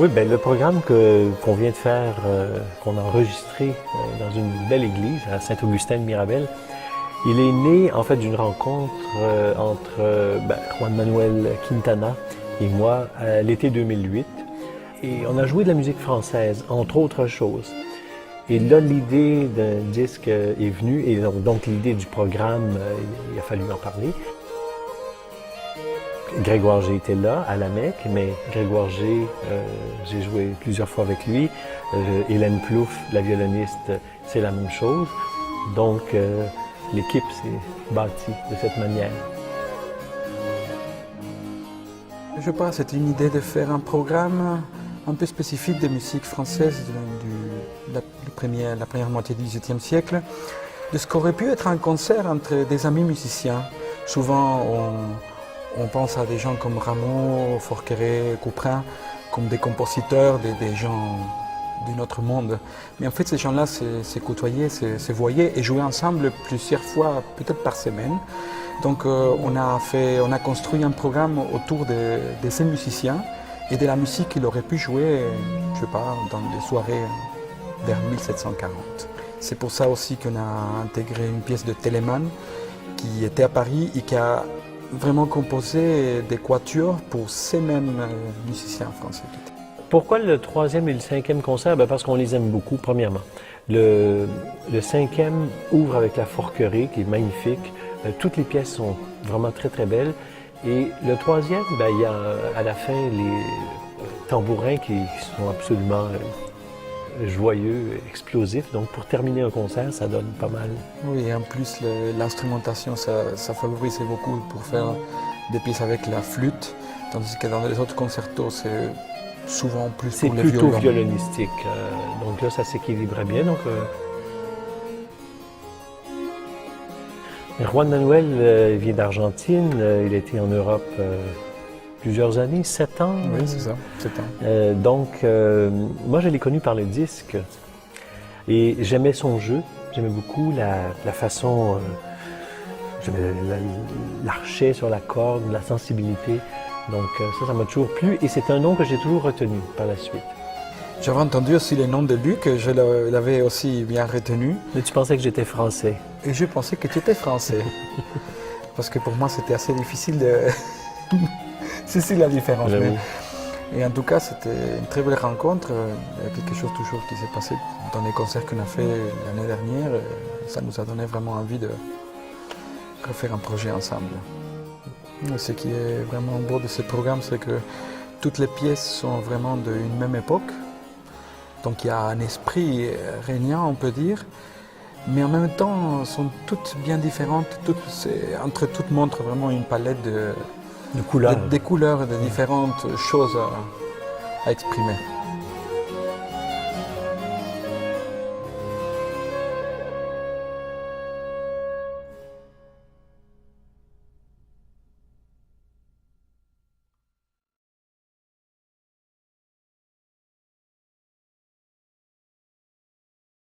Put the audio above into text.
Oui, ben, le programme qu'on vient de faire, qu'on a enregistré dans une belle église à Saint-Augustin de Mirabel, il est né en fait d'une rencontre entre Juan Manuel Quintana et moi à l'été 2008. Et on a joué de la musique française, entre autres choses. Et là, l'idée d'un disque est venue, et donc l'idée du programme, il a fallu en parler. Grégoire G était là, à la Mecque, mais Grégoire G, j'ai joué plusieurs fois avec lui. Hélène Plouffe, la violoniste, c'est la même chose. Donc, l'équipe s'est bâtie de cette manière. Je pense que c'était une idée de faire un programme un peu spécifique de musique française de la première moitié du XVIIIe siècle, de ce qu'aurait pu être un concert entre des amis musiciens. Souvent, on pense à des gens comme Rameau, Forqueray, Couperin, comme des compositeurs, des gens d'un autre monde. Mais en fait, ces gens-là se côtoyaient, se voyaient et jouaient ensemble plusieurs fois, peut-être par semaine. Donc on a construit un programme autour de ces musiciens et de la musique qu'il aurait pu jouer, je sais pas, dans des soirées vers 1740. C'est pour ça aussi qu'on a intégré une pièce de Telemann qui était à Paris et qui a vraiment composé des quatuors pour ces mêmes musiciens français. Pourquoi le troisième et le cinquième concert? Parce qu'on les aime beaucoup, premièrement. Le cinquième ouvre avec la Forqueray, qui est magnifique. Toutes les pièces sont vraiment très, très belles. Et le troisième, il y a à la fin les tambourins qui sont absolument joyeux, explosifs. Donc, pour terminer un concert, ça donne pas mal. Oui, et en plus, l'instrumentation, ça favorisait beaucoup pour faire des pièces avec la flûte, tandis que dans les autres concertos, c'est souvent plus pour le violon. C'est plutôt violonistique. Donc là, ça s'équilibrait bien. Donc, Juan Manuel vient d'Argentine. Il a été en Europe plusieurs années, 7 ans. Oui, c'est ça, 7 ans. Donc, moi, je l'ai connu par le disque. Et j'aimais son jeu. J'aimais beaucoup la façon... j'aimais l'archet sur la corde, la sensibilité. Donc ça m'a toujours plu et c'est un nom que j'ai toujours retenu par la suite. J'avais entendu aussi le nom de Luc, je l'avais aussi bien retenu. Mais tu pensais que j'étais français? Et je pensais que tu étais français. Parce que pour moi c'était assez difficile de... c'est la différence. Oui. Et en tout cas c'était une très belle rencontre. Il y a quelque chose toujours qui s'est passé dans les concerts qu'on a fait l'année dernière. Ça nous a donné vraiment envie de refaire un projet ensemble. Ce qui est vraiment beau de ce programme, c'est que toutes les pièces sont vraiment d'une même époque. Donc il y a un esprit régnant, on peut dire, mais en même temps sont toutes bien différentes. Entre toutes montrent vraiment une palette de couleurs, des couleurs, de différentes choses à exprimer.